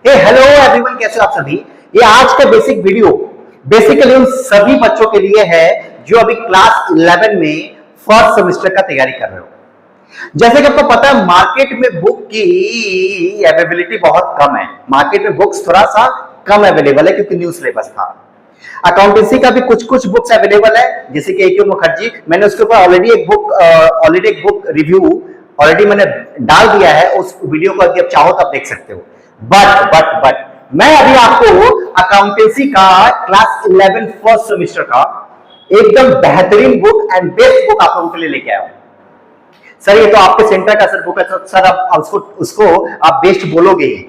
Hello everyone, कैसे हो आप सभी। ये आज का बेसिक वीडियो बेसिकली उन सभी बच्चों के लिए है जो अभी क्लास 11 में फर्स्ट सेमेस्टर का तैयारी कर रहे हो। जैसे कि आपको पता है मार्केट में बुक की अवेलेबिलिटी बहुत कम है। मार्केट में बुक्स थोड़ा सा कम अवेलेबल है क्योंकि न्यू सिलेबस था। अकाउंटेंसी का भी कुछ कुछ बुक्स अवेलेबल है, जैसे कि AK मुखर्जी, मैंने उसके ऊपर ऑलरेडी एक बुक रिव्यू ऑलरेडी मैंने डाल दिया है। उस वीडियो को अगर आप चाहो तो आप देख सकते हो। बट मैं अभी आपको अकाउंटेंसी का क्लास 11 फर्स्ट सेमेस्टर का एकदम बेहतरीन बुक एंड बेस्ट बुक आप लोगों के लिए लेके आया हूं। सर ये तो आपके सेंटर का सर बुक है, सर आप उसको आप बेस्ट बोलोगे ही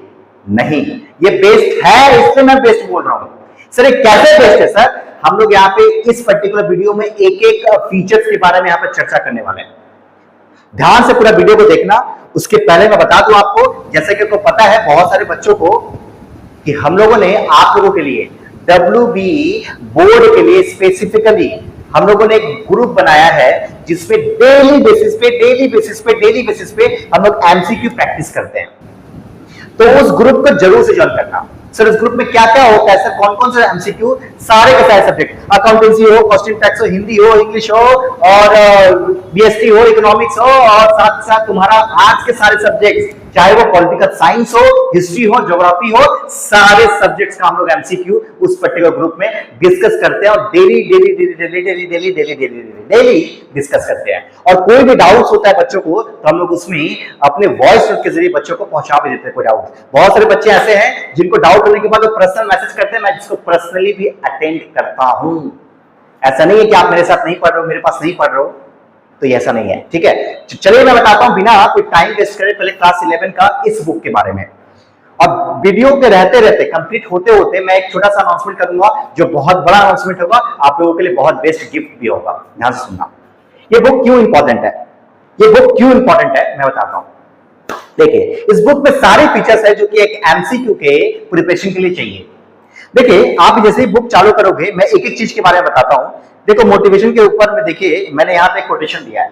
नहीं, ये बेस्ट है, इसलिए मैं बेस्ट बोल रहा हूं। सर ये कैसे बेस्ट है सर, हम लोग यहाँ पे इस पर्टिकुलर वीडियो में एक एक फीचर्स के बारे में यहाँ पे चर्चा करने वाले हैं। ध्यान से पूरा वीडियो को देखना। उसके पहले मैं बता दूं आपको, जैसे कि आपको पता है बहुत सारे बच्चों को कि हम लोगों ने आप लोगों के लिए WB बोर्ड के लिए स्पेसिफिकली हम लोगों ने एक ग्रुप बनाया है जिसमें डेली बेसिस पे हम लोग MCQ प्रैक्टिस करते हैं। तो उस ग्रुप को जरूर से ज्वाइन करना। सर इस ग्रुप में क्या क्या होता है सर, कौन कौन से MCQ, सारे के सारे सब्जेक्ट, अकाउंटेंसी हो, कॉस्टिंग टैक्स हो, हिंदी हो, इंग्लिश हो और BST हो, इकोनॉमिक्स हो, और साथ साथ तुम्हारा आज के सारे सब्जेक्ट्स, चाहे वो पॉलिटिकल साइंस हो, हिस्ट्री हो, ज्योग्राफी हो, सारे सब्जेक्ट्स का हम लोग MCQ उस पर्टिकुलर ग्रुप में डिस्कस करते हैं और डेली डिस्कस करते हैं। और कोई भी डाउट्स होता है बच्चों को तो हम लोग उसमें अपने वॉइस नोट के जरिए बच्चों को पहुंचा भी देते हैं कोई डाउट। बहुत सारे बच्चे ऐसे हैं जिनको डाउट होने के बाद वो पर्सनल मैसेज करते हैं, मैं जिसको पर्सनली भी अटेंड करता हूं। ऐसा नहीं है कि आप मेरे साथ नहीं पढ़ रहे हो, मेरे पास नहीं पढ़ रहे हो, तो ये ऐसा नहीं है, ठीक है। चलिए मैं बताता हूं बिना कोई टाइम वेस्ट करे पहले क्लास 11 का इस बुक के बारे में। और वीडियो के रहते रहते कंप्लीट होते होते मैं एक छोटा सा अनाउंसमेंट करूंगा जो बहुत बड़ा अनाउंसमेंट होगा, आप लोगों के लिए बहुत बेस्ट गिफ्ट भी होगा। ध्यान से सुनना। ये बुक क्यों इंपॉर्टेंट है, मैं बताता हूं। देखिए इस बुक में सारे फीचर्स है जो कि एक MCQ के प्रिपरेशन के लिए चाहिए। देखिए आप जैसे ही बुक चालू करोगे मैं एक एक चीज के बारे में बताता हूं। देखो मोटिवेशन के ऊपर में देखिए मैंने यहाँ पे कोटेशन दिया है,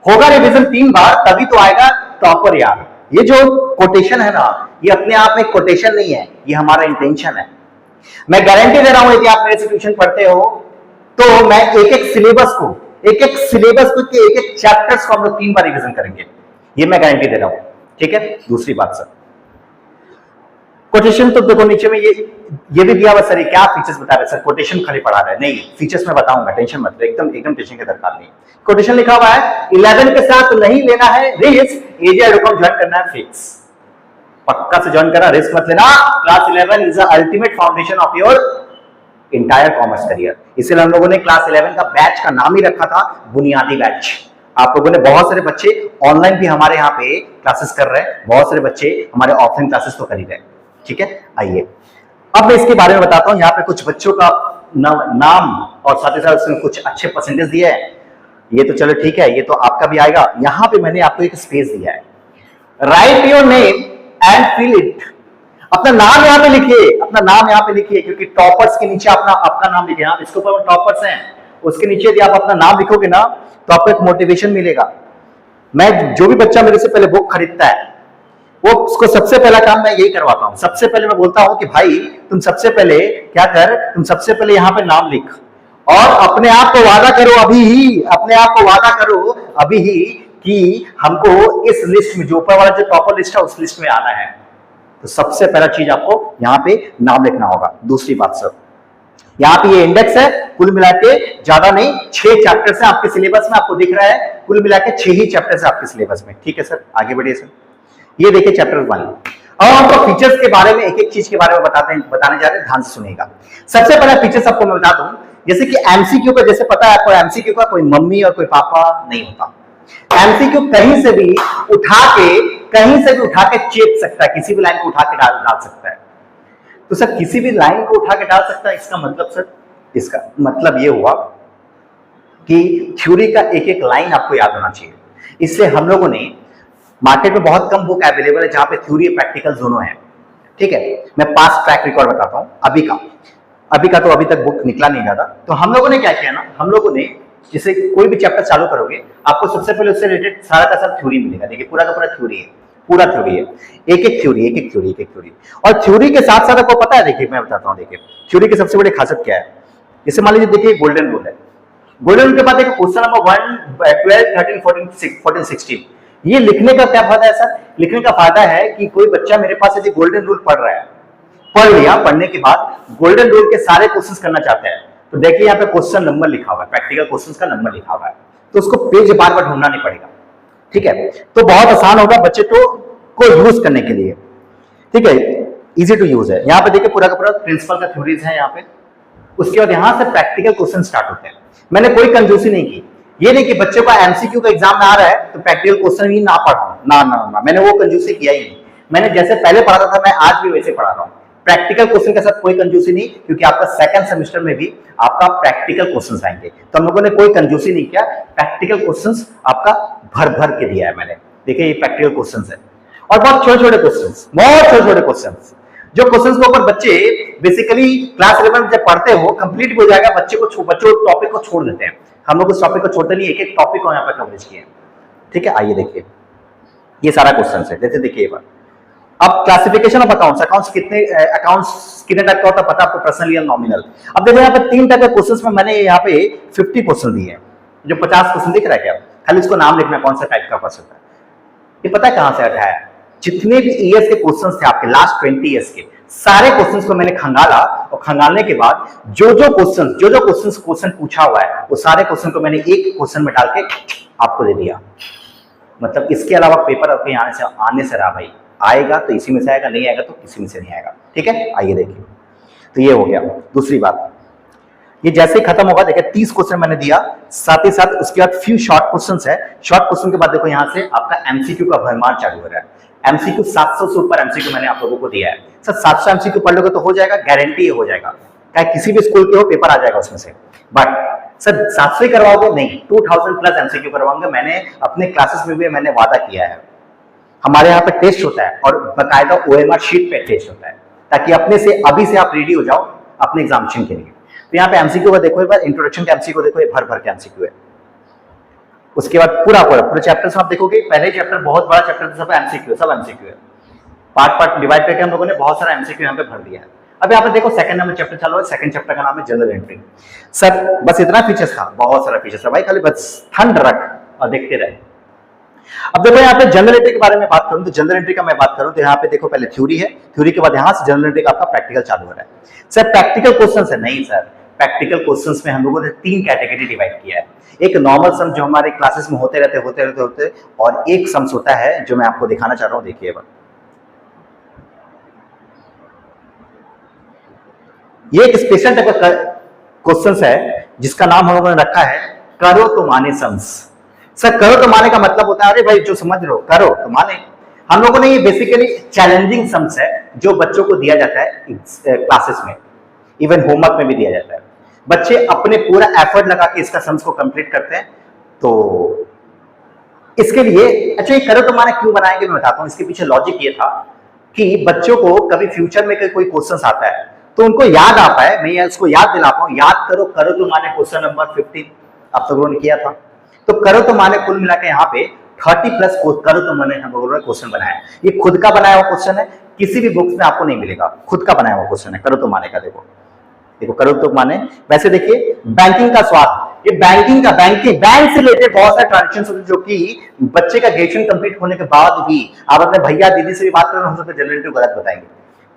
होगा रिवीजन 3 बार तभी तो आएगा टॉपर यार। ये जो कोटेशन है ना, ये अपने आप में कोटेशन नहीं है, ये हमारा इंटेंशन है। मैं गारंटी दे रहा हूं यदि आप मेरे से ट्यूशन पढ़ते हो तो मैं एक एक सिलेबस को एक एक चैप्टर्स को हम लोग 3 बार रिवीजन करेंगे, ये मैं गारंटी दे रहा हूं, ठीक है। दूसरी बात सर, कोटेशन तो देखो नीचे में ये भी दिया हुआ सर, ये क्या फीचर्स बता रहे सर, कोटेशन खाली पढ़ा रहे, नहीं फीचर्स में बताऊंगा, टेंशन मत लो, एकदम टेंशन की दरकार नहीं। कोटेशन लिखा हुआ है 11 के साथ नहीं लेना है रिस्क, AJ.com ज्वाइन करना है फिक्स, पक्का से ज्वाइन करना, रिस्क मत लेना। Class 11 is the ultimate foundation of your entire commerce career. इसलिए हम लोगों ने क्लास 11 का बैच का नाम ही रखा था बुनियादी बैच। आप लोगों ने बहुत सारे बच्चे ऑनलाइन भी हमारे यहाँ पे क्लासेस कर रहे हैं, बहुत सारे बच्चे हमारे ऑफलाइन क्लासेस तो कर ही रहे हैं, ठीक है। आइए अब मैं इसके बारे में बताता हूं। यहाँ पे कुछ बच्चों का नाम और साथ ही साथ उसमें कुछ अच्छे परसेंटेज दिए हैं, ये तो चलो ठीक है, ये तो आपका भी आएगा। यहाँ पे मैंने आपको एक स्पेस दिया है, write your name and fill it. अपना नाम यहाँ पे लिखिए, क्योंकि टॉपर्स के नीचे आपका नाम लिखिए। इसके ऊपर टॉपर्स हैं, उसके नीचे यदि आप अपना नाम लिखोगे ना तो आपको एक मोटिवेशन मिलेगा। मैं जो भी बच्चा मेरे से पहले बुक खरीदता है वो उसको सबसे पहला काम मैं यही करवाता हूं। सबसे पहले मैं बोलता हूं कि भाई तुम सबसे पहले क्या कर, तुम सबसे पहले यहाँ पे नाम लिख और अपने आप को वादा करो अभी ही कि हमको इस लिस्ट में, जो ऊपर वाला जो टॉपर लिस्ट है उस लिस्ट में आना है। तो सबसे पहला चीज आपको यहाँ पे नाम लिखना होगा। दूसरी बात सर, यहाँ पे ये इंडेक्स है, कुल मिला के ज्यादा नहीं 6 चैप्टर्स है आपके सिलेबस में, आपको दिख रहा है कुल मिला के 6 ही चैप्टर्स है आपके सिलेबस में, ठीक है सर। आगे बढ़िए सर, ये देखिए चैप्टर 1। अब हम आपको फीचर्स के बारे में एक एक चीज के बारे में बताने जा रहे हैं, ध्यान से सुनिएगा। सबसे पहला फीचर्स आपको मैं बता दूं, जैसे कि MCQ का, जैसे पता है आपको MCQ का कोई मम्मी और कोई पापा नहीं होता। MCQ कहीं से भी उठा के चेप सकता है, किसी भी लाइन को उठा के डाल सकता है। तो सर किसी भी लाइन को उठा के डाल सकता है, इसका मतलब सर, इसका मतलब ये हुआ कि थ्योरी का एक एक लाइन आपको याद होना चाहिए। इसलिए हम लोगों ने, मार्केट में बहुत कम बुक अवेलेबल है जहां पे थ्योरी और प्रैक्टिकल दोनों है, ठीक है। मैं पास्ट ट्रैक रिकॉर्ड बताता हूं, अभी का तो अभी तक बुक निकला नहीं ज्यादा। तो हम लोगों ने क्या किया ना, हम लोगों ने जैसे कोई भी चैप्टर चालू करोगे आपको सबसे पहले उससे रिलेटेड सारा का सारा थ्योरी मिलेगा। देखिए पूरा का पूरा थ्योरी है, पूरा थ्योरी है, एक एक थ्योरी, एक एक थ्योरी, एक एक थ्योरी। और थ्योरी के साथ साथ आपको पता है, देखिए मैं बताता हूँ, देखिए थ्योरी की सबसे बड़ी खासियत क्या है। जैसे मान लीजिए, देखिए गोल्डन रूल है, गोल्डन रूल के बाद देखिए क्वेश्चन नंबर 1, 12, 13, 14, 16, ये लिखने का क्या फायदा है सर? लिखने का फायदा है कि कोई बच्चा मेरे पास यदि गोल्डन रूल पढ़ रहा है, पढ़ लिया, पढ़ने के बाद गोल्डन रूल के सारे क्वेश्चंस करना चाहते हैं, तो देखिए यहाँ पे क्वेश्चन नंबर लिखा हुआ है, प्रैक्टिकल क्वेश्चंस का नंबर लिखा हुआ है, तो उसको पेज बार बार ढूंढना नहीं पड़ेगा। ठीक है, तो बहुत आसान होगा बच्चे को यूज करने के लिए। ठीक है, इजी टू यूज है। यहाँ पे देखिए पूरा का पूरा प्रिंसिपल का थ्योरीज है यहाँ पे। उसके बाद यहां से प्रैक्टिकल क्वेश्चन स्टार्ट होते हैं। मैंने कोई कंजूसी नहीं की, ये नहीं कि बच्चे का एमसीक्यू का एग्जाम में आ रहा है तो प्रैक्टिकल क्वेश्चन ही ना पढ़ाऊं, ना ना ना, मैंने वो कंजूसी किया ही नहीं। मैंने जैसे पहले पढ़ाता था, मैं आज भी वैसे पढ़ा रहा हूं। प्रैक्टिकल क्वेश्चन के साथ कोई कंजूसी नहीं, क्योंकि आपका सेकंड सेमेस्टर में भी आपका प्रैक्टिकल क्वेश्चंस आएंगे, तो हम लोगों ने कोई कंजूसी नहीं किया। प्रैक्टिकल क्वेश्चंस आपका भर भर के दिया है मैंने। देखिए ये प्रैक्टिकल क्वेश्चंस है, और बहुत छोटे छोटे क्वेश्चंस, बहुत छोटे छोटे क्वेश्चंस, जो क्वेश्चंस के ऊपर बच्चे बेसिकली क्लास 11 में जब पढ़ते हो, कंप्लीट हो जाएगा, बच्चों टॉपिक को छोड़ देते हैं। हम लोग उस टॉपिक को छोड़ते नहीं, एक एक टॉपिक को यहाँ पर कवरेज किए। ठीक है, आइए देखिए ये सारा क्वेश्चन है। जैसे देखिए अब क्लासिफिकेशन ऑफ अकाउंट्स, अकाउंट्स कितने टाइप का होता है पता आपको? पर्सनल या नॉमिनल। अब देखो यहाँ पे 3 टाइप के क्वेश्चंस में मैंने यहाँ पे 50 क्वेश्चन दिए हैं। जो 50 क्वेश्चन दिख रहा है क्या? खाली इसको नाम लिखना कौन सा टाइप का क्वेश्चन है। ये पता है कहां से हटाया? जितने भी ईयर्स के क्वेश्चंस थे आपके, लास्ट 20 ईयर्स के सारे क्वेश्चंस को मैंने खंगाला, और खंगालने के बाद जो क्वेश्चन पूछा हुआ है, वो सारे क्वेश्चन को मैंने एक क्वेश्चन में डाल के आपको दे दिया। मतलब इसके अलावा पेपर आपके आने से रहा भाई, आएगा तो इसी में से आएगा, नहीं आएगा तो किसी में से नहीं आएगा। ठीक है, आइए देखिए, तो ये हो गया। दूसरी बात, ये जैसे ही खत्म होगा, देखिए 30 क्वेश्चन मैंने दिया, साथ ही साथ उसके बाद फ्यू शॉर्ट क्वेश्चंस है। शॉर्ट क्वेश्चन के बाद देखो यहां से आपका एमसीक्यू का भरमार चालू हो रहा है। एमसीक्यू 700 से ऊपर एमसीक्यू मैंने आप लोगों को दिया है। सर 700 एमसीक्यू पढ़ लोगे तो हो जाएगा, गारंटी हो जाएगा, चाहे किसी भी स्कूल के हो पेपर आ जाएगा उसमें से। बट सर 700 ही करवाओगे? नहीं, 2000 प्लस एमसीक्यू करवाऊंगा। मैंने अपने क्लासेस में भी मैंने वादा किया है। हमारे यहाँ पे टेस्ट होता है, और बाकायदा ओएमआर शीट पे टेस्ट होता है, ताकि अपने से अभी से आप रेडी हो जाओ अपने एग्जामिनेशन के लिए। तो यहाँ पे एमसीक्यू को देखो, एक बार इंट्रोडक्शन का एमसीक्यू देखो, ये भर भर के एमसीक्यू है। उसके बाद पूरे चैप्टर्स आप देखोगे, पहले चैप्टर बहुत बड़ा चैप्टर था, सब एमसीक्यू है। पार्ट डिवाइड करके हम लोगों ने बहुत सारा एमसीक्यू यहाँ पे भर दिया है। अब यहाँ पे देखो सेकंड नंबर चैप्टर चालू है। सेकंड चैप्टर का नाम है जनरल एंट्री। सर बस इतना फीचर्स था? बहुत सारा फीचर्स था भाई, खाली बस ठंड रख और देखते रहे। अब देखो यहाँ पे जनरल एंट्री के बारे में बात करूं, तो जनरल एंट्री का मैं बात करूं तो यहाँ पे देखो पहले थ्योरी है, थ्योरी के बाद यहाँ से जनरल एंट्री का आपका प्रैक्टिकल चालू हो रहा है। सर प्रैक्टिकल क्वेश्चन है? नहीं सर, प्रैक्टिकल क्वेश्चंस में हम लोगों ने 3 कैटेगरी डिवाइड किया है। एक नॉर्मल सम जो हमारे क्लासेस में होते रहते, और एक सम्स होता है जो मैं आपको दिखाना चाह रहा हूं। देखिए ये एक स्पेशल टाइप का क्वेश्चंस है, जिसका नाम हम लोगों ने रखा है करो तो माने सम्स। सर करो तो माने का मतलब होता है, अरे भाई जो समझ लो करो तो माने। हम लोगों ने ये बेसिकली चैलेंजिंग सम्स है जो बच्चों को दिया जाता है क्लासेस में, इवन होमवर्क में भी दिया जाता है। बच्चे अपने पूरा एफर्ट लगा के इसका सम्स को कंप्लीट करते हैं। तो इसके लिए अच्छा, ये करो तो माने क्यों बनाएंगे मैं बताता हूं। इसके पीछे लॉजिक ये था कि बच्चों को कभी फ्यूचर में कोई क्वेश्चन आता है तो उनको याद आता है, मैं उसको याद दिला पाऊं। याद करो तो माने क्वेश्चन नंबर 15 आप सब लोगों ने किया था। तो करो तो माने कुल मिला के यहाँ पे 30 प्लस करो तो माने हम लोगों ने क्वेश्चन बनाया। ये खुद का बनाया हुआ क्वेश्चन है, किसी भी बुक्स में आपको नहीं मिलेगा, खुद का बनाया हुआ क्वेश्चन है करो तो माने का। देखो करो तो माने। वैसे देखिए बैंकिंग का स्वाद, ये बैंक से रिलेटेड बहुत सारे ट्रांजेक्शन होते हैं, जो कि बच्चे का ग्रेजुएशन कंप्लीट होने के बाद भी आप अपने भैया दीदी से भी बात करें, हो सकता है जनरेटिव गलत बताएंगे।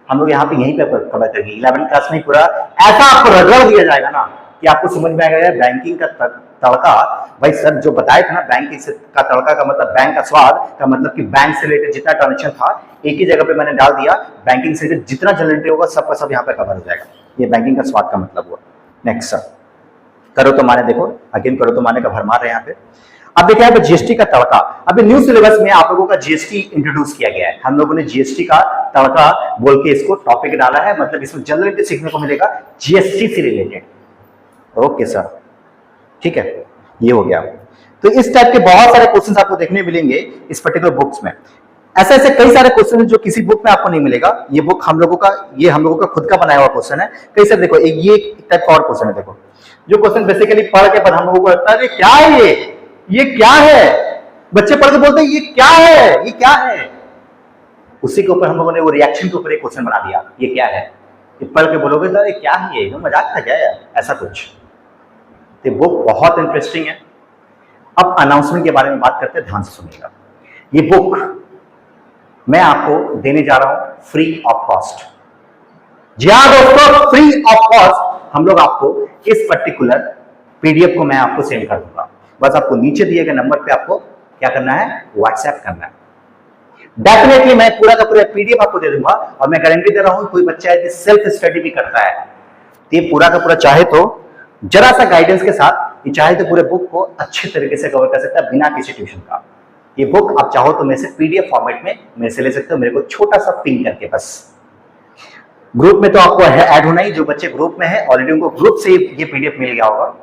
हम लोग यहाँ पे यहीं पे कवर करेंगे। 11th क्लास में पूरा ऐसा आपको रगड़ दिया जाएगा ना कि आपको समझ में आएगा बैंकिंग का तड़का। भाई सर जो बताए थे ना, बैंकिंग का तड़का का मतलब बैंक का स्वाद का मतलब कि बैंक से रिलेटेड जितना ट्रांजेक्शन था एक ही जगह पे मैंने डाल दिया। बैंकिंग से रिलेटेड जितना जनरेटिव होगा सबका सब यहाँ पे कवर हो जाएगा। ये बैंकिंग का स्वाद का मतलब हुआ। नेक्स्ट सर करो तो माने, देखो अगेन करो तो माने का भरमार है यहाँ पे। अब देखिए यहाँ पे जीएसटी का तड़का। अभी न्यू सिलेबस में आप लोगों का जीएसटी इंट्रोड्यूस किया गया है। हम लोगों ने जीएसटी का तड़का बोल के इसको टॉपिक डाला है, मतलब इसमें जनरल सीखने को मिलेगा जीएसटी से रिलेटेड। ओके सर ठीक है, ये हो गया। तो इस टाइप के बहुत सारे क्वेश्चंस आपको देखने मिलेंगे इस पर्टिकुलर बुक्स में। ऐसे कई सारे क्वेश्चन जो किसी बुक में आपको नहीं मिलेगा। ये बुक हम लोगों का खुद का बनाया हुआ क्वेश्चन है। कई सारे देखो, ये टाइप का और क्वेश्चन है। देखो जो क्वेश्चन बेसिकली पढ़ के हम लोगों को लगता है क्या है ये क्या है, बच्चे पढ़ के बोलते हैं ये क्या है, ये क्या है। उसी के ऊपर हम लोगों ने वो रिएक्शन के ऊपर एक क्वेश्चन बना दिया, ये क्या है, ये पढ़ के बोलोगे तो ये क्या है, ये मजाक था क्या यार, ऐसा कुछ। तो बुक बहुत इंटरेस्टिंग है। अब अनाउंसमेंट के बारे में बात करते हैं, ध्यान से सुनिएगा। ये बुक मैं आपको देने जा रहा हूं फ्री ऑफ कॉस्ट। जी हाँ दोस्तों, फ्री ऑफ कॉस्ट हम लोग आपको इस पर्टिकुलर पीडीएफ को मैं आपको सेंड कर दूंगा। बस आपको नीचे दिए गए नंबर पे आपको क्या करना है, व्हाट्सएप करना है। डेफिनेटली मैं पूरा का पूरा पीडीएफ आपको दे दूंगा, और मैं गारंटी दे रहा हूं कोई बच्चा है सेल्फ स्टडी भी करता है तो ये पूरा का पूरा चाहे तो जरा सा गाइडेंस के साथ ये चाहे तो पूरे बुक को अच्छे तरीके से कवर कर सकता है बिना किसी ट्यूशन का। ये बुक आप चाहो तो मेरे से पीडीएफ फॉर्मेट में मेरे से ले सकते हो, मेरे को छोटा सा पिन करके। बस ग्रुप में तो आपको ऐड होना ही, जो बच्चे ग्रुप में है ऑलरेडी उनको ग्रुप से ये पीडीएफ मिल गया होगा।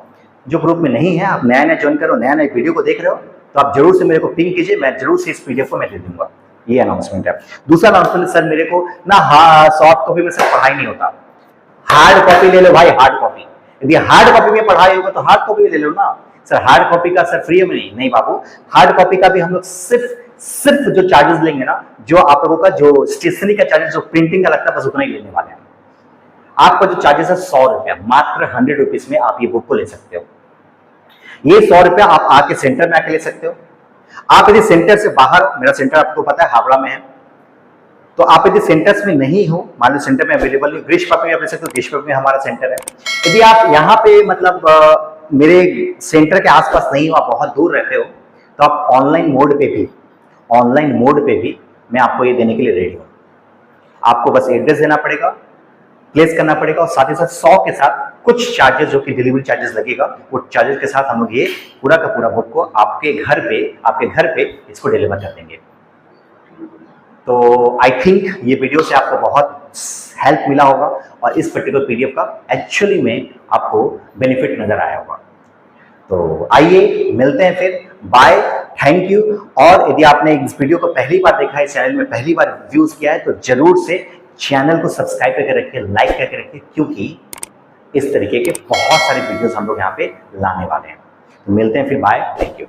जो ग्रुप में नहीं है, आप नया नया ज्वाइन करो, नया नया वीडियो को देख रहे हो तो आप जरूर से मेरे को पिंग कीजिए, मैं जरूर से इस पीडीएफ को मैं दे दूंगा। ये अनाउंसमेंट है। दूसरा अनाउंसमेंट, सर मेरे को ना सॉफ्ट कॉपी में सर पढ़ाई नहीं होता, हार्ड कॉपी ले लो भाई, हार्ड कॉपी। यदि हार्ड कॉपी में पढ़ाई होगा तो हार्ड कॉपी में ले लो ना सर। हार्ड कॉपी का सर फ्री में नहीं बाबू, हार्ड कॉपी का भी हम लोग सिर्फ जो चार्जेस लेंगे ना, जो आप लोगों का जो स्टेशनरी का चार्जेस, जो प्रिंटिंग का लगता है, बस उतना ही लेने वाले हैं। आपका जो चार्जेस है 100 रुपया, मात्र 100 रुपीज में आप ये बुक को ले सकते हो। ये 100 रुपया आप आके सेंटर में आके ले सकते हो। आप यदि सेंटर से बाहर, मेरा सेंटर आपको पता है हावड़ा में है, तो आप यदि सेंटर्स में नहीं हो, मान लो सेंटर में अवेलेबल नहीं, ग्रीष्म में आप ले सकते हो, ग्रीष्म में हमारा सेंटर है। यदि आप यहाँ पे मतलब मेरे सेंटर के आसपास नहीं हो, आप बहुत दूर रहते हो, तो आप ऑनलाइन मोड पे भी मैं आपको ये देने के लिए रेडी हूँ। आपको बस एड्रेस देना पड़ेगा, प्लेस करना पड़ेगा, और साथ ही साथ 100 के साथ कुछ चार्जेस जो कि डिलीवरी चार्जेस लगेगा, वो चार्जेस के साथ हम लोग ये पूरा का पूरा बुक को आपके घर पे इसको डिलीवर कर देंगे। तो आई थिंक ये वीडियो से आपको बहुत हेल्प मिला होगा, और इस पर्टिकुलर पीडीएफ का एक्चुअली में आपको बेनिफिट नजर आया होगा। तो आइए मिलते हैं फिर, बाय, थैंक यू। और यदि आपने इस वीडियो को पहली बार देखा है, चैनल में पहली बार व्यूज किया है, तो जरूर से चैनल को सब्सक्राइब करके रखिए, लाइक करके रखिए, क्योंकि इस तरीके के बहुत सारे वीडियोस हम लोग यहाँ पे लाने वाले हैं। तो मिलते हैं फिर, बाय, थैंक यू।